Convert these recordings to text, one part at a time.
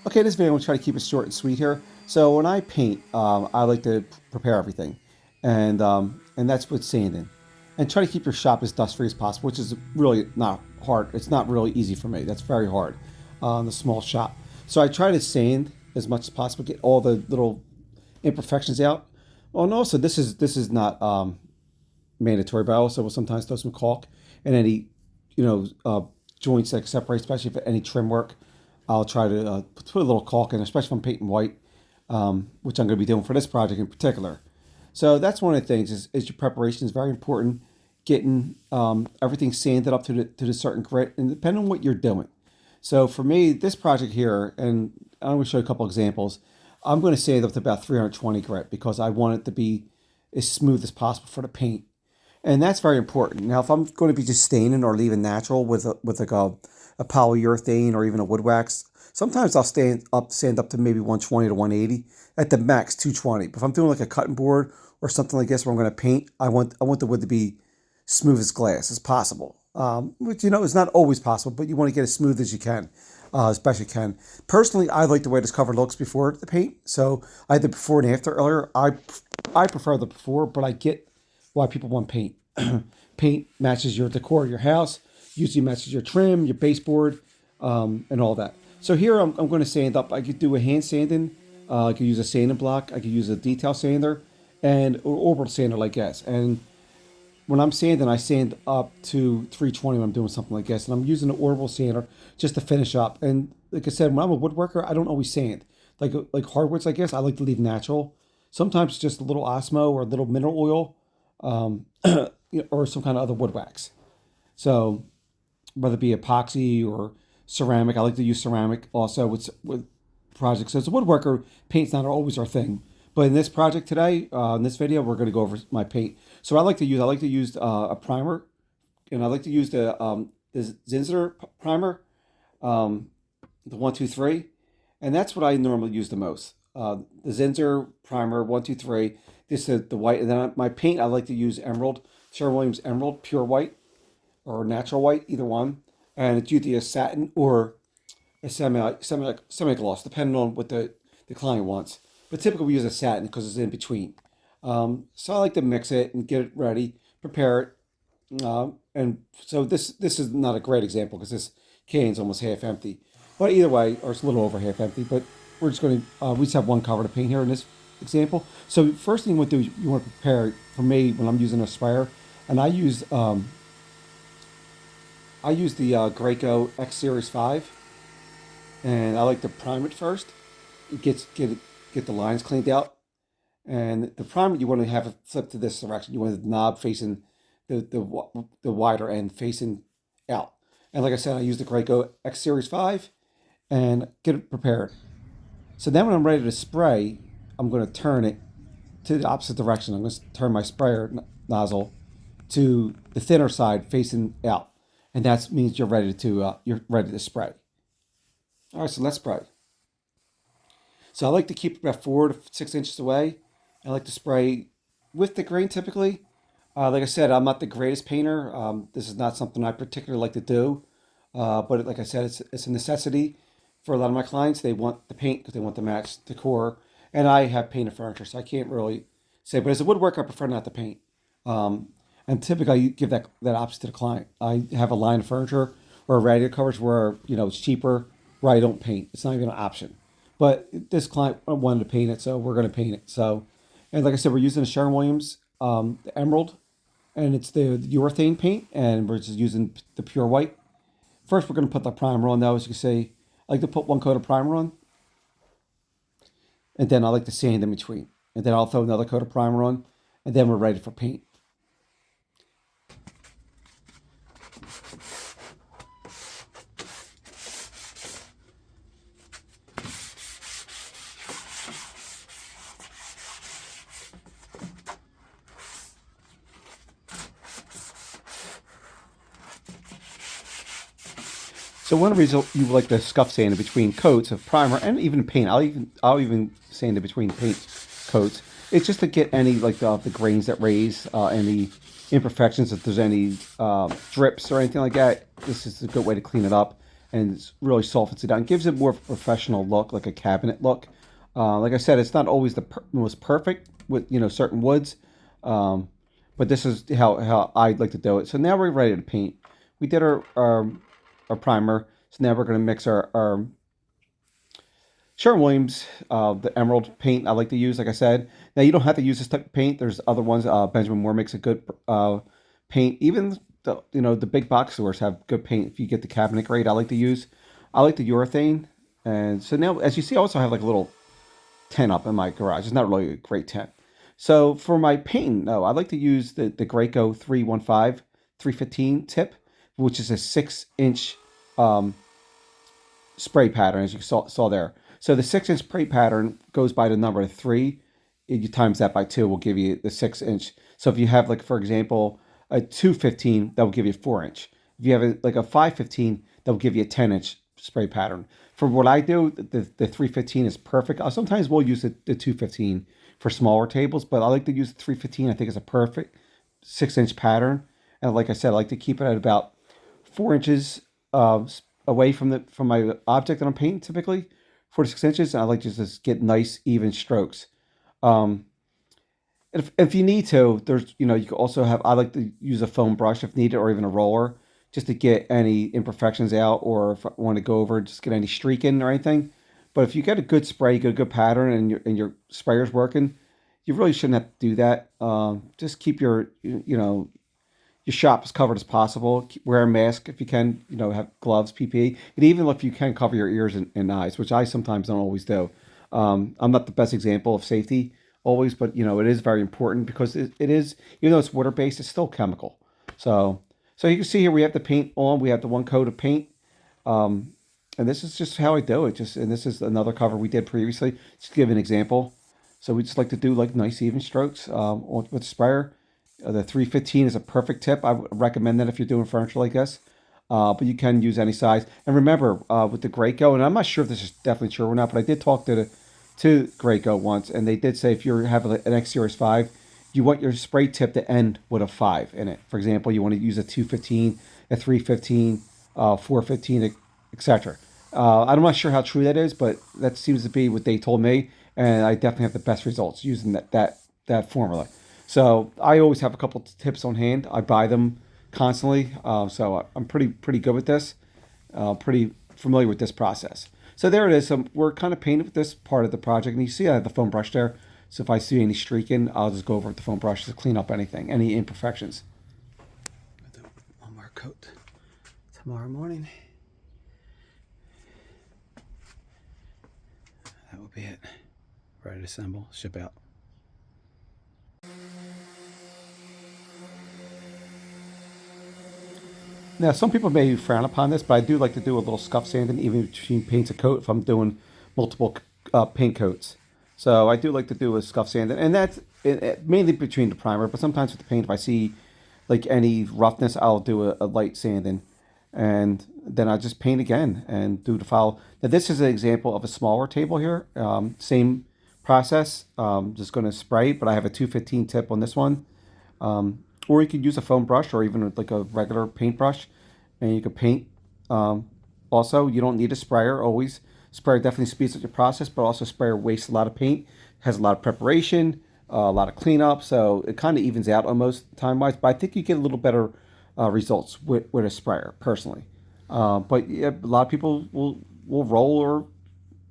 Okay, this video I'm gonna try to keep it short and sweet here. So when I paint, I like to prepare everything, and that's with sanding, and try to keep your shop as dust free as possible, which is really not hard. It's not really easy for me. That's very hard on the small shop. So I try to sand as much as possible, get all the little imperfections out. Well, and also this is not mandatory, but I also will sometimes throw some caulk and any joints that separate, especially if any trim work. I'll try to put a little caulk in, especially if I'm painting white, which I'm going to be doing for this project in particular. So that's one of the things is your preparation is very important. Getting everything sanded up to the certain grit, and depending on what you're doing. So for me, this project here, and I'm going to show you a couple examples. I'm going to sand up to about 320 grit because I want it to be as smooth as possible for the paint, and that's very important. Now, if I'm going to be just staining or leaving natural with like a polyurethane or even a wood wax, sometimes I'll sand up to maybe 120 to 180 at the max 220. But if I'm doing like a cutting board or something like this where I'm going to paint, I want the wood to be smooth as glass as possible. Which is not always possible, but you want to get as smooth as you can, as best you can. Personally, I like the way this cover looks before the paint. So I had the before and after earlier. I prefer the before, but I get why people want paint. Paint matches your decor of your house, usually matches your trim, your baseboard, and all that. So here I'm going to sand up. I could do a hand sanding. I could use a sanding block. I could use a detail sander and or orbital sander like this. And when I'm sanding, I sand up to 320 when I'm doing something like this. And I'm using an orbital sander just to finish up. And like I said, when I'm a woodworker, I don't always sand. Like hardwoods, I guess, I like to leave natural. Sometimes just a little Osmo or a little mineral oil, um, or some kind of other wood wax. So whether it be epoxy or ceramic, I like to use ceramic also with projects. So as a woodworker, paint's not always our thing. But in this project today, in this video, we're going to go over my paint. So I like to use a primer, and I like to use the Zinsser primer, um, the 123, and that's what I normally use the most. The Zinsser primer 123. This is the white, and then my paint I like to use Emerald, Sherwin-Williams Emerald Pure White or Natural White, either one, and it's usually a satin or a semi gloss, depending on what the client wants. But typically we use a satin because it's in between. So I like to mix it and get it ready, prepare it. And so this is not a great example because this can's almost half empty. But either way, or it's a little over half empty. But we're just going to we just have one cover to paint here in this example. So first thing you want to do, you want to prepare. For me, when I'm using a sprayer, and I use the Graco X Series 5, and I like to prime it first. It get the lines cleaned out, and the primer you want to have it flip to this direction. You want the knob facing the wider end facing out. And like I said, I use the Graco X Series 5 and get it prepared. So then when I'm ready to spray, I'm going to turn it to the opposite direction. I'm going to turn my sprayer nozzle to the thinner side facing out, and that means you're ready to spray. All right, so let's spray. So I like to keep about 4 to 6 inches away. I like to spray with the grain typically. Like I said, I'm not the greatest painter. This is not something I particularly like to do. But like I said, it's a necessity for a lot of my clients. They want the paint because they want to match decor. And I have painted furniture, so I can't really say. But as a woodworker, I prefer not to paint. Um, and typically, I give that option to the client. I have a line of furniture or radiator covers where it's cheaper, where I don't paint. It's not even an option. But this client wanted to paint it, so we're going to paint it. So, and like I said, we're using the Sherwin-Williams the Emerald, and it's the urethane paint, and we're just using the pure white. First, we're going to put the primer on, though. As you can see, I like to put one coat of primer on, and then I like to sand in between. And then I'll throw another coat of primer on, and then we're ready for paint. So one reason you like to scuff sand in between coats of primer and even paint, I'll even sand in between paint coats. It's just to get any like the grains that raise, any imperfections. If there's any drips or anything like that, this is a good way to clean it up and it really softens it down. It gives it more of a professional look, like a cabinet look. Like I said, it's not always the most perfect with certain woods, um, but this is how I like to do it. So now we're ready to paint. We did our primer, so now we're going to mix our Sherwin-Williams, the emerald paint I like to use. Like I said, now you don't have to use this type of paint. There's other ones. Benjamin Moore makes a good paint. Even the big box stores have good paint. If you get the cabinet grade, I like to use. I like the urethane. And so now, as you see, I also have like a little tent up in my garage. It's not really a great tent. So for my painting, no, I like to use the Graco 315 315 tip, which is a 6 inch um, spray pattern, as you saw there. So the 6 inch spray pattern goes by the number three. You times that by two will give you the 6 inch. So if you have, like, for example, a 215, that will give you a 4 inch. If you have like a 515, that will give you a 10 inch spray pattern. For what I do, the 315 is perfect. Sometimes we'll use the 215 for smaller tables, but I like to use the 315. I think it's a perfect 6 inch pattern. And like I said, I like to keep it at about 4 inches away from my object that I'm painting, typically 4 to 6 inches. And I like to just get nice even strokes. Um, if you need to, there's you can also have. I like to use a foam brush if needed, or even a roller, just to get any imperfections out, or if I want to go over, just get any streaking or anything. But if you get a good spray, you get a good pattern, and your sprayer's working, you really shouldn't have to do that. Just keep your shop as covered as possible. Wear a mask if you can. Have gloves, PPE, and even if you can, cover your ears and eyes, which I sometimes don't always do. I'm not the best example of safety always, but it is very important because it is, even though it's water based, it's still chemical. So you can see here we have the paint on. We have the one coat of paint, and this is just how I do it. And this is another cover we did previously. Just to give an example. So we just like to do like nice even strokes with the sprayer. The 315 is a perfect tip. I would recommend that if you're doing furniture like this. But you can use any size. And remember, with the Graco, and I'm not sure if this is definitely true or not, but I did talk to Graco once, and they did say if you have an X Series 5, you want your spray tip to end with a 5 in it. For example, you want to use a 215, a 315, 415, etc. I'm not sure how true that is, but that seems to be what they told me, and I definitely have the best results using that formula. So I always have a couple tips on hand. I buy them constantly, so I'm pretty good with this. Pretty familiar with this process. So there it is. So we're kind of painted with this part of the project, and you see I have the foam brush there. So if I see any streaking, I'll just go over with the foam brush to clean up anything, any imperfections. I'll do one more coat tomorrow morning. That will be it. Ready to assemble, ship out. Now, some people may frown upon this, but I do like to do a little scuff sanding, even between paints a coat, if I'm doing multiple paint coats. So I do like to do a scuff sanding, and that's mainly between the primer. But sometimes with the paint, if I see like any roughness, I'll do a light sanding, and then I just paint again and do the file. Now, this is an example of a smaller table here. Same process. Just going to spray, but I have a 215 tip on this one. Or you could use a foam brush or even like a regular paintbrush, and you could paint. Also, you don't need a sprayer always. Sprayer definitely speeds up your process, but also sprayer wastes a lot of paint, has a lot of preparation, a lot of cleanup, so it kind of evens out almost time-wise. But I think you get a little better results with a sprayer, personally. But yeah, a lot of people will roll or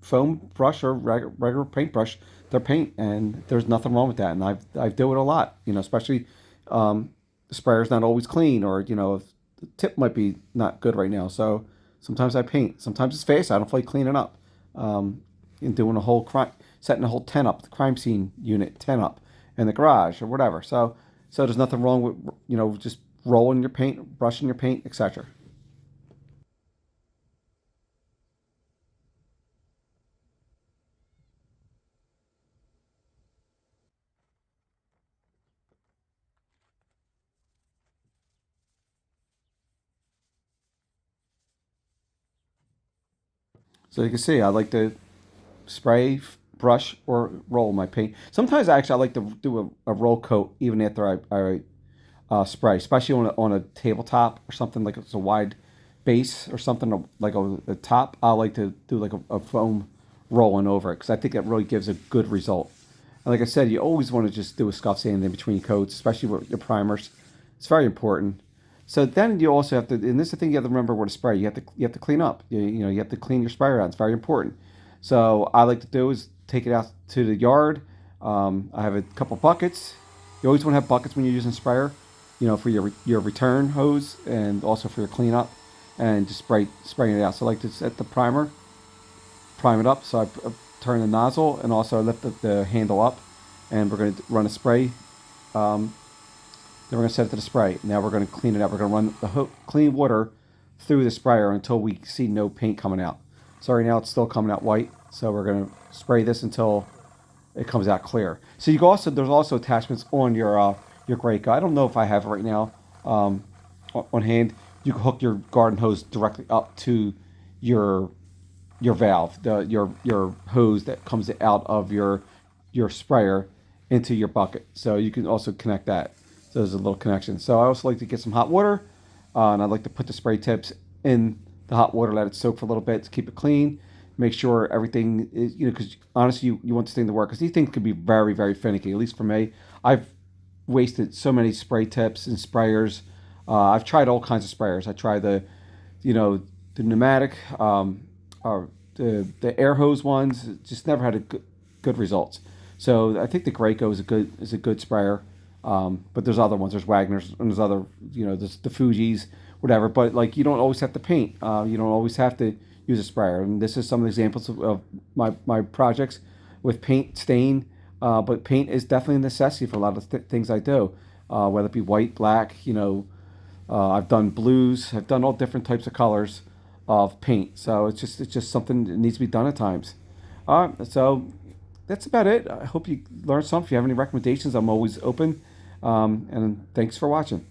foam brush or regular paintbrush their paint, and there's nothing wrong with that. And I do it a lot, especially the sprayer's not always clean, or if the tip might be not good right now. So sometimes I paint. Sometimes it's fast. I don't feel like cleaning up, and doing a whole setting a whole tent up, the crime scene unit tent up in the garage or whatever. So there's nothing wrong with just rolling your paint, brushing your paint, etc. So you can see I like to spray, brush, or roll my paint. Sometimes actually I like to do a roll coat even after I spray, especially on a tabletop or something like it's a wide base or something like a top, I like to do like a foam rolling over it because I think that really gives a good result. And like I said, you always want to just do a scuff sand in between coats, especially with your primers. It's very important. So then you also have to, and this is the thing you have to remember where to spray. You have to clean up. You have to clean your sprayer out. It's very important. So I like to do is take it out to the yard. I have a couple buckets. You always want to have buckets when you're using sprayer, for your return hose and also for your cleanup, and just spraying it out. So I like to set the primer, prime it up. So I turn the nozzle and also lift the handle up, and we're going to run a spray. Then we're going to set it to the spray. Now we're going to clean it up. We're going to run the clean water through the sprayer until we see no paint coming out. So right now it's still coming out white. So we're going to spray this until it comes out clear. So there's also attachments on your Graco. I don't know if I have it right now on hand. You can hook your garden hose directly up to your valve, your hose that comes out of your sprayer into your bucket. So you can also connect that. So there's a little connection. So I also like to get some hot water, and I like to put the spray tips in the hot water, let it soak for a little bit to keep it clean. Make sure everything is, because honestly, you want this thing to work, because these things can be very, very finicky. At least for me, I've wasted so many spray tips and sprayers. I've tried all kinds of sprayers. I tried the pneumatic, or the air hose ones. Just never had good results. So I think the Graco is a good sprayer. But there's other ones. There's Wagner's and there's other, there's the Fuji's, whatever. But like you don't always have to paint. You don't always have to use a sprayer. And this is some of the examples of my projects with paint stain. But paint is definitely a necessity for a lot of things I do, whether it be white, black. I've done blues. I've done all different types of colors of paint. So it's just something that needs to be done at times. So that's about it. I hope you learned something. If you have any recommendations, I'm always open. And thanks for watching.